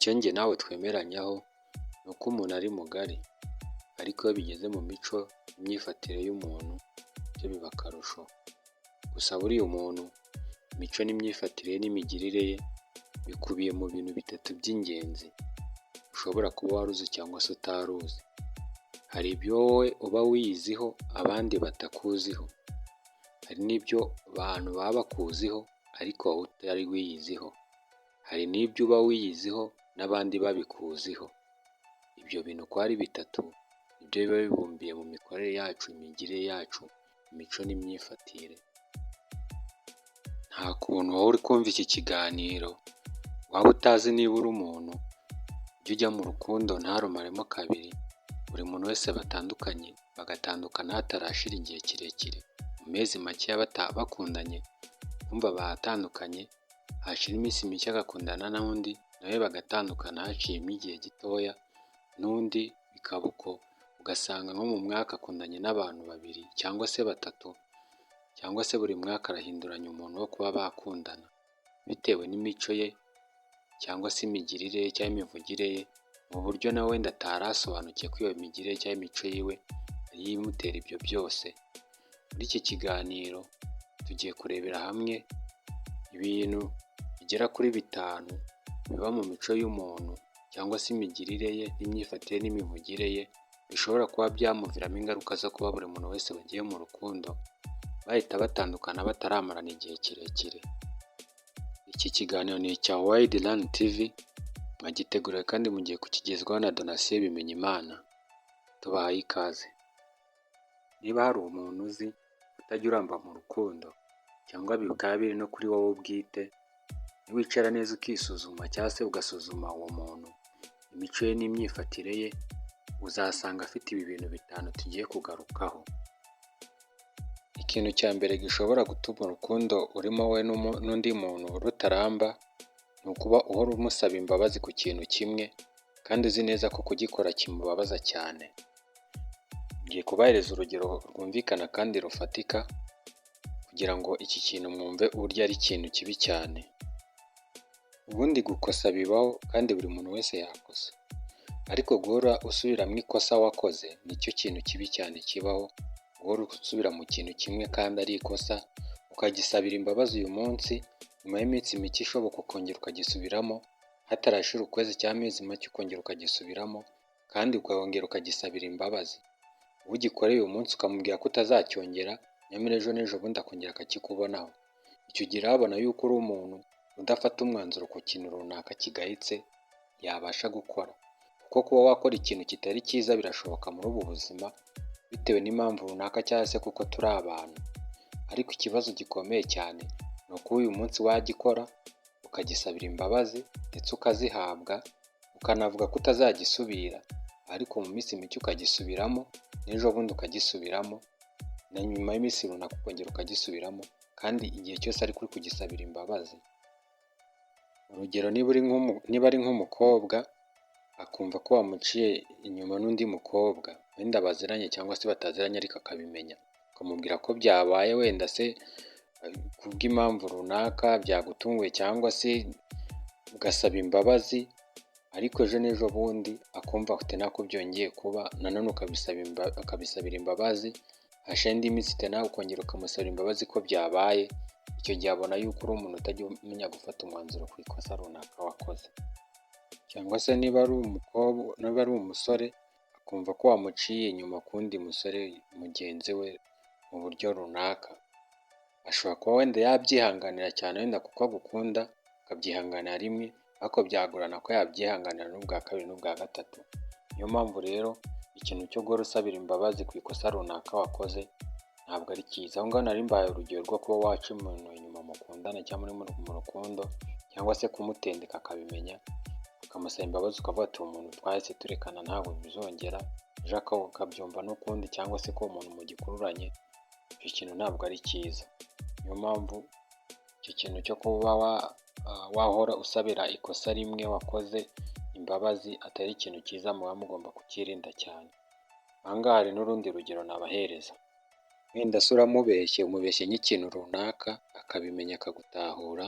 icyo njye nawe twemeranyaho ni uko umuntu ari mugari, ariko iyo bigeze mu mico imyifatire y'umuntu byo biba akarusho. Gusa buriya umuntu imico n'imyifatire ye n'imigirire ye bikubiye mu bintu bitatu by'ingenzi ushobora kuba wari uzi cyangwa se utari uzi. Hari ibyo wowe uba wiyiziho abandi batakuziho, hari n'ibyo abantu baba bakuziho ariko wowe utari wiyiziho, hari n'ibyo uba wiyiziho n'abandi babikuziho. Ibyo bintu uko ari bitatu nibyo biba bibumbiye mu mikorere yacu, imigirire yacu, imico n'imyifatire. Nta kuntu wowe uri kumva iki kiganiro waba utazi niba uri umuntu ujya ujya mu rukundo ntarumaremo kabiri. Buri muntu wese batandukanye bagatandukana hatarashira igihe kirekire, mu mezi make bakundanye bumva bahatandukanye, hashira iminsi mike agakundana n'undi nawe bagatandukana haciyemo igihe gitoya, n'undi bikaba uko, ugasanga nko mu mwaka akundanye n'abantu babiri cyangwa se batatu, cyangwa se buri mwaka arahinduranya umuntu wo kuba bakundana bitewe n'imico ye cyangwa se imigirire ye cyangwa imivugire ye, mu buryo nawe wenda atari asobanukiwe ko iyo migirire cyangwa imico yiwe ariyo imutera ibyo byose. Muri iki kiganiro tugiye kurebera hamwe ibintu bigera kuri bitanu biba mu mico y'umuntu cyangwa se imigirire ye n'imyifatire n'imivugire ye bishobora kuba byamuviramo ingaruka zo kuba buri muntu wese bagiye mu rukundo bahita batandukana bataramarana igihe kirekire. Iki kiganiro ni icya Wide Run TV, mwagiteguriwe kandi mugiye kukigezwaho na Donatien Bimenyimana. Tubahaye ikaze. Niba hari umuntu uzi utajya uramba mu rukundo cyangwa bikaba biri no kuri wowe bwite, niwicara neza ukisuzuma cyangwa se ugasuzuma uwo muntu, imico ye n'imyifatire ye, uzasanga afite ibi bintu bitanu tugiye kugarukaho. Ikintu cya mbere gishobora gutuma urukundo urimo wowe n'undi muntu rutaramba ni ukuba uhora umusaba imbabazi ku kintu kimwe kandi uzi neza ko kugikora kimubabaza cyane. Ngiye kubahereza urugero rwumvikana kandi rufatika kugira ngo iki kintu mwumve uburyo ari ikintu kibi cyane. Ubundi gukosa bibaho kandi buri muntu wese yakosa, ariko guhora usubiramo ikosa wakoze nicyo kintu kibi cyane kibaho. Guhora usubira mu kintu kimwe kandi ari ikosa, ukagisabira imbabazi uyu munsi, nyuma y'iminsi mike ishoboka ukongera ukagisubiramo, hatarashira ukwezi cyangwa amezi make ukongera ukagisubiramo kandi ukongera ukagisabira imbabazi. Ugikoreye uyu munsi ukamubwira ko utazacyongera, nyamara ejo n'ejo bundi akongera akakikubonaho. Icyo gihe urabona yuko uri umuntu udafata umwanzuro ku kintu runaka kigayitse yabasha gukora, kuko kuba wakora ikintu kitari cyiza birashoboka muri ubu buzima bitewe n'impamvu runaka cyangwa se kuko turi abantu, ariko ikibazo gikomeye cyane ni uko uyu munsi wagikora ukagisabira imbabazi ndetse ukazihabwa, ukanavuga ko utazagisubira, ariko mu minsi mike ukagisubiramo, n'ejo bundi ukagisubiramo, na nyuma y'iminsi runaka ukongera ukagisubiramo, kandi igihe cyose ari kuri kugisabira imbabazi. Urugero, niba ari nk'umukobwa akumva ko wamuciye inyuma n'undi mukobwa wenda baziranye cyangwa se bataziranye ariko akabimenya, ukamubwira ko byabaye wenda se kubw'impamvu runaka byagutunguye cyangwa se ugasaba imbabazi, ariko ejo n'ejo bundi akumva afite nako byongeye kuba, nanone ukabisabira imbabazi, hashira indi minsi nawe ukongera ukamusabira imbabazi ko byabaye. Icyo gihe abona yuko uri umuntu utajya umenya gufata umwanzuro ku ikosa runaka wakoze. Cyangwa se niba ari umusore akumva ko wamuciye inyuma k'undi musore mugenzi we mu buryo runaka, ashobora kuba wenda yabyihanganira cyane wenda kuko agukunda akabyihanganira rimwe, ariko byagorana ko yabyihanganira n'ubwa kabiri n'ubwa gatatu. Niyo mpamvu rero ikintu cyo guhora usabira imbabazi ku ikosa runaka wakoze ntabwo ari cyiza. Aho ngaho nari mbaye urugero rwo kuba waca umuntu inyuma mukundana cyangwa muri mu rukundo, cyangwa se kumutendeka akabimenya ukamusaba imbabazi ukavuga ati uwo muntu twahise turekana ntabwo bizongera, ejo akabyumva n'ukundi cyangwa se ko umuntu mugikururanye, icyo kintu ntabwo ari cyiza. Niyo mpamvu icyo kintu cyo kuba wahora usabira ikosa rimwe wakoze imbabazi atari ikintu cyiza, muba mugomba kukirinda cyane. Aha ngaha hari n'urundi rugero nabahereza. Wenda se umubeshye nk'ikintu runaka akabimenya akagutahura,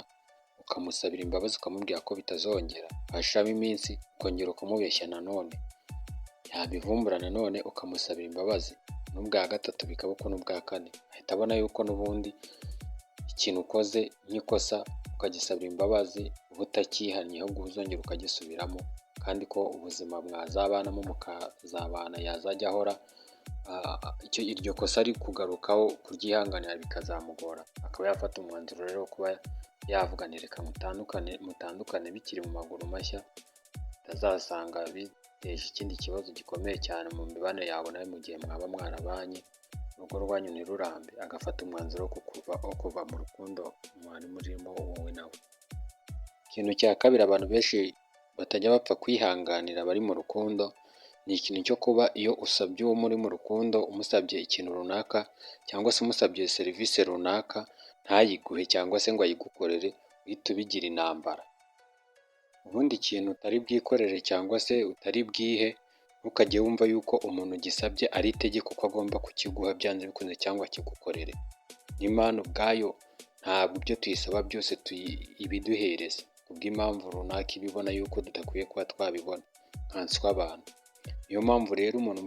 ukamusabira imbabazi ukamubwira ko bitazongera, hashiramo iminsi ukongera ukamubeshya nanone, yabivumbura nanone ukamusabira imbabazi, n'ubwa gatatu bikaba uko n'ubwa kane, ahita abona yuko n'ubundi ikintu ukoze nk'ikosa ukagisabira imbabazi uba utakihannye, ahubwo uzongera ukagisubiramo, kandi ko ubuzima mwazabanamo mukazabana yazajya ahora iryo kosa ari kugarukaho kuryihanganira bikazamugora, akaba yafata umwanzuro rero wo kuba yavuga nti reka mutandukane bikiri mu maguru mashya, utazasanga biteje ikindi kibazo gikomeye cyane mu mibanire yawe nawe mu gihe mwaba mwarabanye, urugo rwanyu ntirurambe, agafata umwanzuro wo kuva mu rukundo mwari murimo wowe nawe. Ikintu cya kabiri abantu benshi batajya bapfa kwihanganira bari mu rukundo, ni ikintu cyo kuba iyo usabye uwo muri mu rukundo umusabye ikintu runaka cyangwa se umusabye serivisi runaka ntayiguhe cyangwa se ngo ayigukorere, uhita ubigira intambara. Ubundi ikintu utari bwikorere cyangwa se utari bwihe, ntukajye wumva yuko umuntu ugisabye ari itegeko ko agomba kukiguha byanze bikunze cyangwa akigukorere. N'Imana ubwayo ntabwo ibyo tuyisaba byose ibiduhereza, kubw'impamvu runaka ibibona yuko tudakwiye kuba twabibona nkanswe abantu. Niyo mpamvu rero umuntu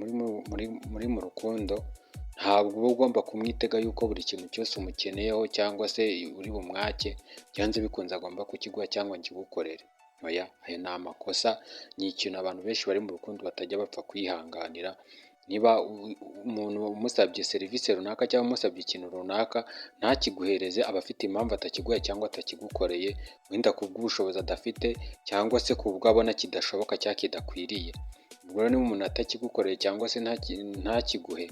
muri mu rukundo ntabwo uba ugomba kumwitega yuko buri kintu cyose umukeneyeho cyangwa se uri bumwake byanze bikunze agomba kukiguha cyangwa akigukorere. Oya, ayo ni amakosa, ni ikintu abantu benshi bari mu rukundo batajya bapfa kwihanganira. Niba umuntu umusabye serivisi runaka cyangwa umusabye ikintu runaka ntakiguhereze, aba afite impamvu atakiguha cyangwa atakigukoreye, wenda kubw'ubushobozi adafite cyangwa se kubwo abona kidashoboka cyangwa kidakwiriye. Ubwo rero niba umuntu atakigukoreye cyangwa se ntakiguhe,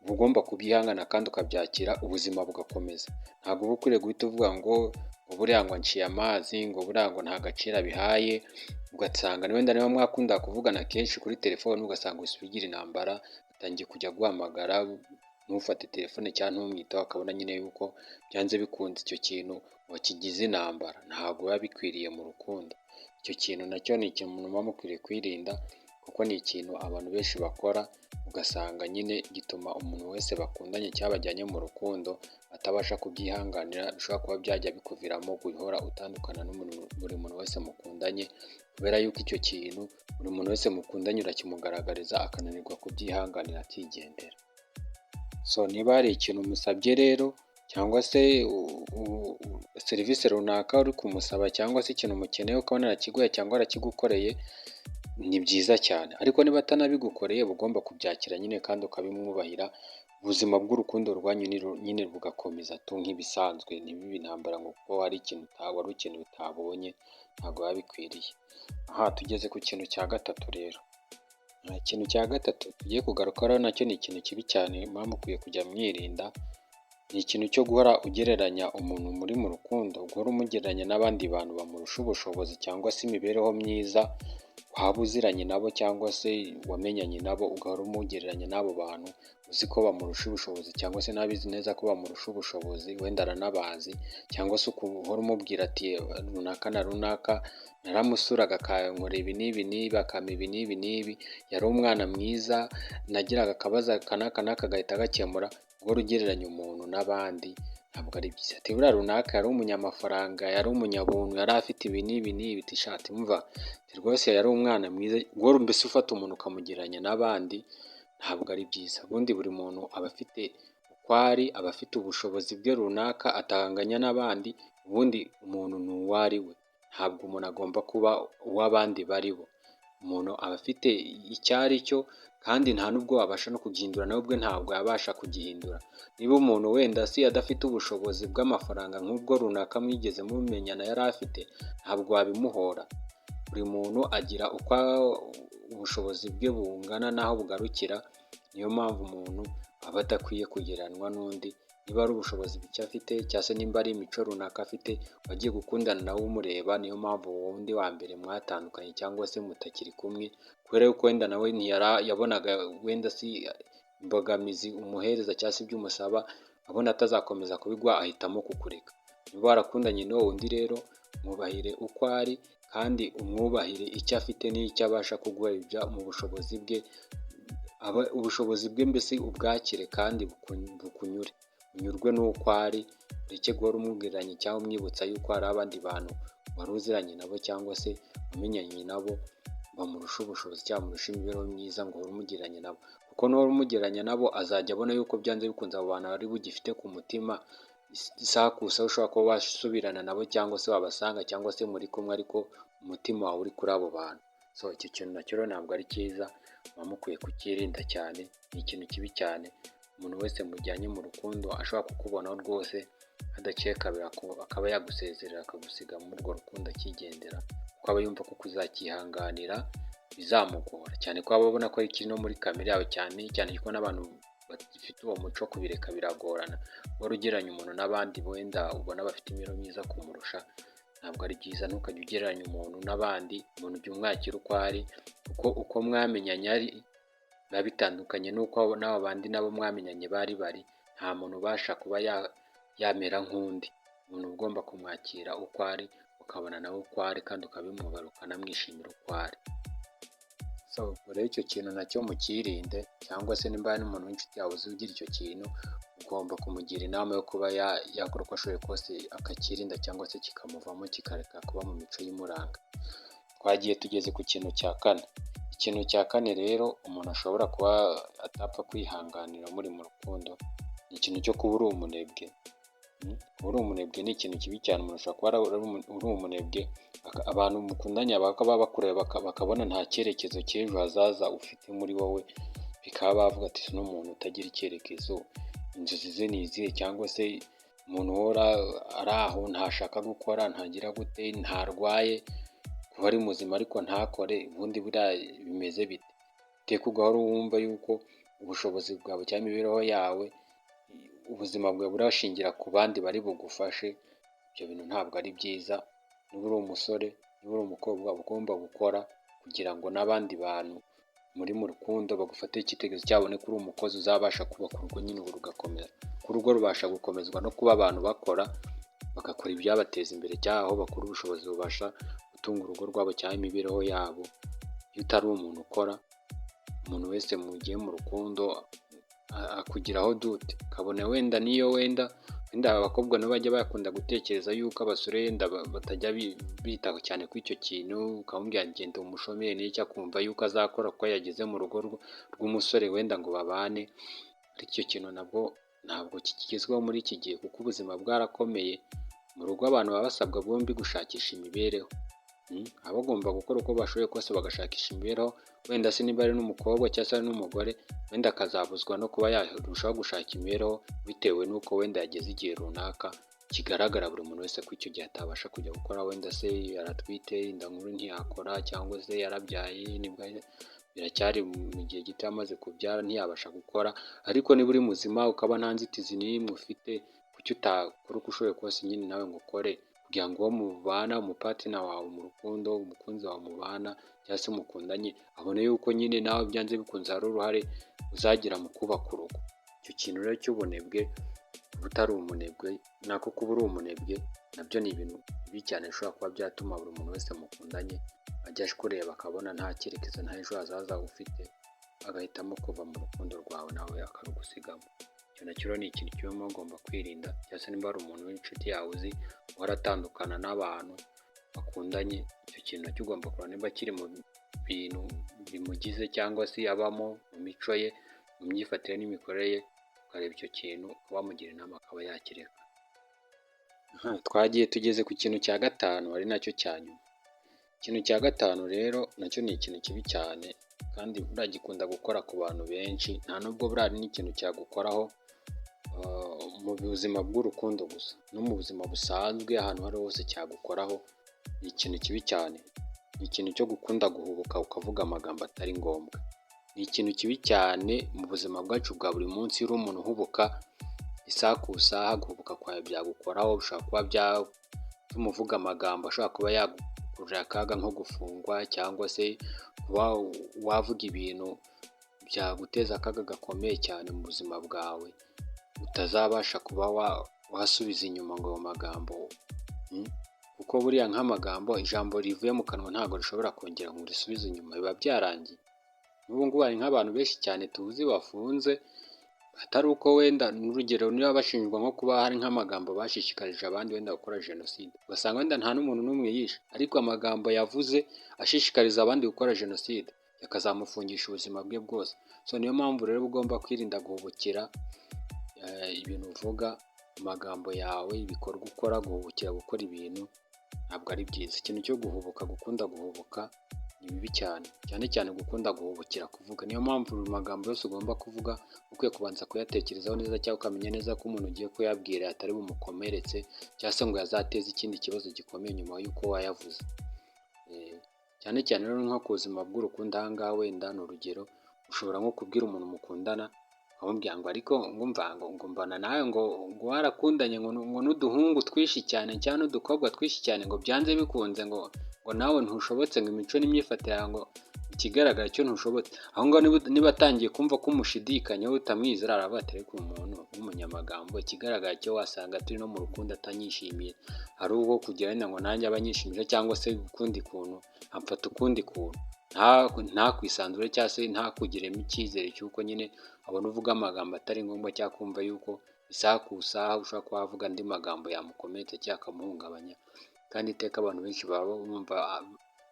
uba ugomba kubyihangana kandi ukabyakira, ubuzima bugakomeza. Ntabwo uba ukwiriye guhita uvuga ngo buriya ngo nciye amazi, ngo buriya ngo nta gaciro abihaye, ugasanga wenda niba mwakunda kuvugana kenshi kuri telefone, ugasanga uhise ubigira intambara, atangiye kujya guhamagara ntufate telefone cyangwa ntumwiteho, akabona nyine yuko byanze bikunze icyo kintu wakigize intambara. Ntabwo biba bikwiriye mu rukundo. Icyo kintu nacyo ni ikintu umuntu muba mukwiriye kwirinda, kuko ni ikintu abantu benshi bakora, ugasanga nyine gituma umuntu wese bakundanye cyangwa bajyanye mu rukundo atabasha kubyihanganira, bishobora kuba byajya bikuviramo guhora utandukana buri muntu wese mukundanye, kubera yuko icyo kintu buri muntu wese mukundanye urakimugaragariza akananirwa kubyihanganira akigendera. So niba hari ikintu umusabye rero cyangwa se serivisi runaka uri kumusaba cyangwa se ikintu umukeneye ukabona arakiguha cyangwa arakigukoreye, ni byiza cyane, ariko niba atanabigukoreye uba ugomba kubyakira nyine kandi ukabimwubahira, ubuzima bw'urukundo rwanyu nyine bugakomeza nk'ibisanzwe, ntibibe intambara ngo kuko hari ikintu wari ukeneye utabonye, ntabwo biba bikwiriye. Aha tugeze ku kintu cya gatatu rero. Ikintu cya gatatu tugiye kugarukaho nacyo ni ikintu kibi cyane muba mukwiye kujya mwirinda, ni ikintu cyo guhora ugereranya umuntu muri mu rukundo, guhora umugereranya n'abandi bantu bamurusha ubushobozi cyangwa se imibereho myiza waba uziranye nabo cyangwa se wamenyanye nabo, ugahora umugereranya n'abo bantu uzi ko bamurusha ubushobozi cyangwa se n'abizi neza ko bamurusha ubushobozi, wenda aranabazi, cyangwa se uhora umubwira ati runaka na runaka naramusuraga akankorera ibi n'ibi n'ibi, akampa ibi n'ibi n'ibi, yari umwana mwiza, nagiraga akabazo aka n'aka n'aka agahita agakemura. Guhora ugereranya umuntu n'abandi ntabwo ari byiza. Ati buriya runaka yari umunyamafaranga, yari umunyabuntu, yari afite ibi n'ibi n'ibi, tishati mva rwose yari umwana mwiza. Guhora mbese ufata umuntu ukamugereranya n'abandi ntabwo ari byiza. Ubundi buri muntu aba afite uko ari, aba afite ubushobozi bwe runaka atanganya n'abandi, ubundi umuntu ni uwo ari we, ntabwo umuntu agomba kuba uw'abandi bari bo. Umuntu aba afite icyo ari cyo kandi nta n'ubwo wabasha no kugihindura, nawe ubwe ntabwo yabasha kugihindura. Niba umuntu wenda si adafite ubushobozi bw'amafaranga nk'ubwo runaka mwigeze mumenyana yari afite, ntabwo wabimuhora. Buri muntu agira uko ubushobozi bwe bungana n'aho bugarukira, niyo mpamvu umuntu aba adakwiye kugereranwa n'undi. Niba ari ubushobozi buke afite cyangwa se nimba ari imico runaka afite, wagiye gukundana nawe umureba, niyo mpamvu wundi wa mbere mwatandukanye cyangwa se mutakiri kumwe, kubera yuko wenda nawe yabonaga wenda si imbogamizi umuhereza cyangwa se ibyo umusaba, abona atazakomeza kubiguha ahitamo kukureka. Niba warakundanye n'uwo wundi rero mwubahire uko ari kandi umwubahire icyo afite n'icyo abasha kuguha mu bushobozi bwe, ubushobozi bwe mbese ubwakire kandi bukunyure, unyurwe n'uko ari, ureke guhora umwugereranya cyangwa umwibutsa yuko hari abandi bantu wari uziranye nabo cyangwa se wamenyanye nabo bamurusha ubushobozi cyangwa bamurusha imibereho myiza ngo uhore umugiranye nabo, kuko nuhora umugiranye nabo azajya abona yuko byanze bikunze abo bantu ari bugifite ku mutima, isaha ku isaha ushobora kuba wasubirana nabo cyangwa se wabasanga cyangwa se muri kumwe ariko umutima wawe uri kuri abo bantu. So icyo kintu nacyo rero ntabwo ari cyiza, muba mukwiye kukirinda cyane, ni ikintu kibi cyane. Umuntu wese mujyanye mu rukundo ashobora kukubonaho rwose adaciye kabiri akaba yagusezerera akagusiga muri urwo rukundo akigendera, kuko aba yumva ko kuzakihanganira bizamugora, cyane ko aba abona ko ari kiri no muri kamere yawe, cyane cyane ko n'abantu bafite uwo muco kubireka biragorana. Wari ugereranya umuntu n'abandi wenda ubona bafite imibereho myiza kumurusha, ntabwo ari byiza. Ntukajye ugereranya umuntu n'abandi, umuntu ujya umwakira uko ari, kuko uko mwamenyanye ari biba bitandukanye n'uko n'abo bandi nabo mwamenyanye bari, nta muntu ubasha kuba yamera nk'undi. Umuntu ugomba kumwakira uko ari, ukabona nawe uko ari kandi ukabimwubara ukanamwishimira uko ari. So rero icyo kintu nacyo mukirinde, cyangwa se nimba hari n'umuntu w'inshuti yawe uzi ugira icyo kintu, ugomba kumugira inama yo kuba yakora uko ashoboye kose akakirinda cyangwa se kikamuvamo kikareka kuba mu mico y'imuranga. Twagiye tugeze ku kintu cya kane. Ikintu cya kane rero umuntu ashobora kuba atapfa kwihanganira muri mu rukundo, ni ikintu cyo kuba uri umunebwe. Kuba uri umunebwe ni ikintu kibi cyane. Umuntu ashobora kuba uri umunebwe, abantu mukundanye bakaba bakureba bakabona nta cyerekezo cy'ejo hazaza ufite muri wowe, bikaba bavuga ati uno muntu utagira icyerekezo, inzozi ze ni izihe, cyangwa se umuntu uhora ari aho ntashaka gukora, ntagira gute, ntarwaye, kuba ari muzima ariko ntakore, ubundi buriya bimeze bite? Iteka ugahora wumva yuko ubushobozi bwawe cyangwa imibereho yawe, ubuzima bwawe burashingira ku bandi bari bugufashe. Ibyo bintu ntabwo ari byiza. Niba uri umusore, niba uri umukobwa, uba ugomba gukora kugira ngo n'abandi bantu muri mu rukundo bagufate icyitegererezo cyabone ko uri umukozi uzabasha kubaka urugo, nyine ubu rugakomera. Ko urugo rubasha gukomezwa no kuba abantu bakora, bagakora ibyabateza imbere cyangwa aho bakura ubushobozi bubasha gutunga urugo rwabo cyangwa imibereho yabo. Iyo utari umuntu ukora, umuntu wese mugiye mu rukundo akugiraho dute, kabone wenda niyo wenda abakobwa nabo bajya bakunda gutekereza yuko abasore wenda batajya bitaho cyane kuri icyo kintu, ukamubwira ngenda umushomeri n'icyo, akumva yuko azakora kuko yageze mu rugo rw'umusore wenda ngo babane. Ariko icyo kintu ntabwo kigezweho muri iki gihe, kuko ubuzima bwarakomeye. Mu rugo abantu baba basabwa bombi gushakisha imibereho, aba bagomba gukora uko bashoboye kose bagashakisha imibereho. Wenda se niba ari n'umukobwa cyangwa se ari n'umugore, wenda akazabuzwa no kuba yarushaho gushaka imibereho bitewe n'uko wenda yageze igihe runaka kigaragara buri muntu wese ko icyo gihe atabasha kujya gukora. Wenda se yaratwite, inda nkuru ntiyakora, cyangwa se yarabyaye nibwo biracyari mu gihe gito amaze kubyara ntiyabasha gukora. Ariko niba uri muzima ukaba nta nzitizi n'imwe ufite, kuki utakora uko ushoboye kose nyine nawe ngo ukore, kugira ngo uwo mubana, umupatina wawe mu rukundo, umukunzi wawe mubana cyangwa se mukundanye, abone yuko nyine nawe byanze bikunze hari uruhare uzagira mu kubaka urugo. Icyo kintu rero cy'ubunebwe, kuba utari umunebwe nako kuba uri umunebwe, nabyo ni ibintu bibi cyane bishobora kuba byatuma buri muntu wese mukundanye ajya kureba akabona nta cyerekezo, nta ejo hazaza ufite, agahitamo kuva mu rukundo rwawe nawe akarugusigamo. Icyo nacyo ni ikintu kiba mugomba kwirinda. Cyangwa se niba hari umuntu w'inshuti yawe uzi uhora atandukana n'abantu bakundanye, icyo kintu nacyo ugomba kureba niba kiri mu bintu bimugize cyangwa se abamo, mu mico ye, mu myifatire n'imikorere ye, ukareba icyo kintu wamugira inama akaba yakireka. Twagiye tugeze ku kintu cya gatanu ari nacyo cya nyuma. Ikintu cya gatanu rero nacyo ni ikintu kibi cyane kandi buriya gikunda gukora ku bantu benshi, nta nubwo buriya ari n'ikintu cyagukoraho mu buzima bw'urukundo gusa, no mu buzima busanzwe ahantu aho ari hose cyagukoraho. Ni ikintu kibi cyane, ni ikintu cyo gukunda guhubuka ukavuga amagambo atari ngombwa. Ni ikintu kibi cyane mu buzima bwacu bwa buri munsi. Uri umuntu uhubuka isaha ku isaha, guhubuka kwawe byagukoraho, bishobora kuba byatuma uvuga amagambo ashobora kuba yagukururira akaga nko gufungwa, cyangwa se kuba wavuga ibintu byaguteza akaga gakomeye cyane mu buzima bwawe, utazabasha kuba wasubiza inyuma ngo ayo magambo, kuko buriya nk'amagambo, ijambo rivuye mu kanwa ntabwo rishobora kongera ngo risubize inyuma, biba byarangiye. N'ubu ngubu hari nk'abantu benshi cyane tuzi bafunze atari uko wenda n'urugero niba bashinjwa nko kuba hari nk'amagambo bashishikarije abandi wenda gukora jenoside, ugasanga wenda nta n'umuntu n'umwe yishe, ariko amagambo yavuze ashishikariza abandi gukora jenoside yakazamufungisha ubuzima bwe bwose. So niyo mpamvu rero ugomba kwirinda guhubukira ibintu uvuga, amagambo yawe, ibikorwa ukora, guhubukira gukora ibintu ntabwo ari byiza. Ikintu cyo guhubuka, gukunda guhubuka ni bibi cyane, cyane cyane gukunda guhubukira kuvuga. Niyo mpamvu buri magambo yose ugomba kuvuga ukwiye kubanza kuyatekerezaho neza, cyangwa ukamenya neza ko umuntu ugiye kuyabwira atari bumukomeretse cyangwa se ngo yazateze ikindi kibazo gikomeye nyuma y'uko wayavuze. Cyane cyane rero nko ku buzima bw'urukundo, aha ngaha wenda ni urugero, ushobora nko kubwira umuntu mukundana ukamubwira ngo ariko ngo mbana nawe ngo warakundanye ngo n'uduhungu twinshi cyane cyangwa n'udukobwa twinshi cyane ngo byanze bikunze ngo nawe ntushobotse, ngo imico n'imyifatire yawe ngo ikigaragara cyo ntushobotse. Aho ngaho niba atangiye kumva ko umushidikanya we utamwizera, aravuga ati ariko umuntu w'umunyamagambo, ikigaragara cyo wasanga turi no mu rukundo atanyishimiye, ari ubwo kugira ngo nanjye abanyishimije, cyangwa se ukundi kuntu amfata ukundi kuntu, ntakwisanzure cyangwa se ntakugiremo icyizere cy'uko nyine abona uvuga amagambo atari ngombwa, cyangwa kumva yuko isaha ku isaha ushobora kuba wavuga andi magambo yamukomeretsa cyangwa akamuhungabanya. Kandi iteka abantu benshi baba bumva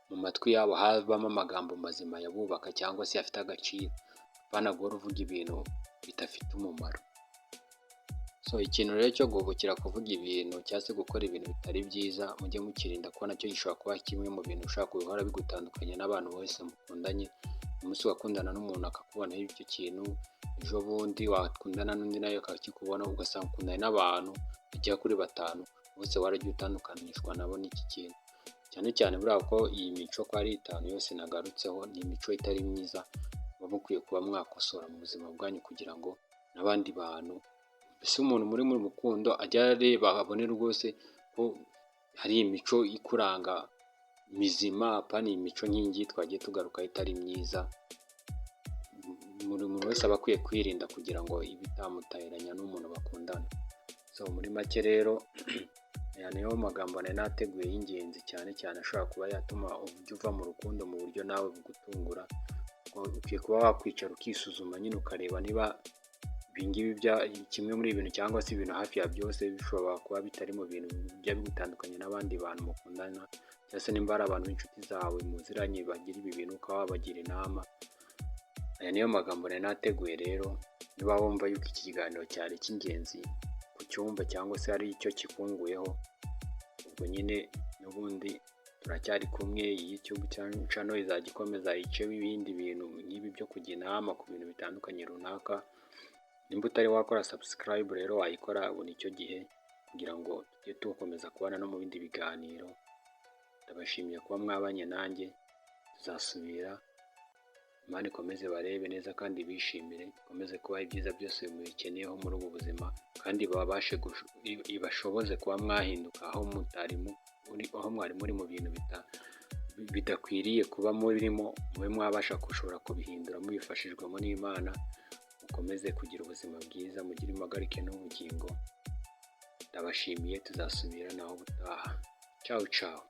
mu matwi yabo habamo amagambo mazima yabubaka cyangwa se afite agaciro, apana guhora uvuga ibintu bidafite umumaro. So ikintu rero cyo guhubukira kuvuga ibintu cyangwa se gukora ibintu bitari byiza, mujye mukirinda, kuko nacyo gishobora kuba kimwe mu bintu ushaka guhora bigutandukanya n'abantu bose mukundanye. Umunsi wakundana n'umuntu akakubonaho icyo kintu, ejo bundi wakundana n'undi nawe akakikubona, ugasanga ukundanye n'abantu bagera kuri 5, bose waragiye utandukanishwa nabo n'iki kintu. Cyane cyane buriya ko iyi mico ko ari 5 yose nagarutseho, ni imico itari myiza, muba mukwiye kuba mwakosora mu buzima bwanyu kugira ngo n'abandi bantu, mbese umuntu muri mu rukundo ajya areba abone rwose ko hari imico ikuranga mizima, apana iyi mico nk'ingi twagiye tugarukaho itari myiza. Buri muntu wese aba akwiye kwirinda kugira ngo ibitamutahiranya n'umuntu bakundana. So muri make rero aya niyo magambo nari nateguye y'ingenzi cyane cyane ashobora kuba yatuma ujya uva mu rukundo mu buryo nawe bugutungura. Ukwiye kuba wakwicara ukisuzuma nyine ukareba niba ibingibi kimwe muri ibintu cyangwa se ibintu hafi ya byose bishobora kuba bitari mu bintu bijya bigutandukanya n'abandi bantu mukundana, cyangwa se nimba ari abantu b'inshuti zawe muziranye bagira ibi bintu ukaba wabagira inama. Aya niyo magambo nari nateguye rero, niba wumva yuko iki kiganiro cyari cy'ingenzi ku cyumba cyangwa se hari icyo kikunguyeho, ubwo nyine n'ubundi turacyari kumwe. YouTube channel izajya ikomeza iceho ibindi bintu nk'ibi byo kujya inama ku bintu bitandukanye runaka. Nimba utari wakora subscribe rero wayikora, ubu nicyo gihe, kugira ngo tujye tukomeza kubana no mu bindi biganiro. Ndabashimiye kuba mwabanye nanjye, tuzasubira. Imana ikomeze barebe neza kandi bishimire, ikomeze kubaha ibyiza byose mubikeneyeho muri ubu buzima, kandi ibashoboze kuba mwahinduka aho mwari muri mu bintu bidakwiriye kuba murimo, mube mwabasha gushobora kubihindura mubifashijwemo n'Imana. Mukomeze kugira ubuzima bwiza, mugire impagarike n'ubugingo. Ndabashimiye, tuzasubira naho ubutaha. Ciao ciao.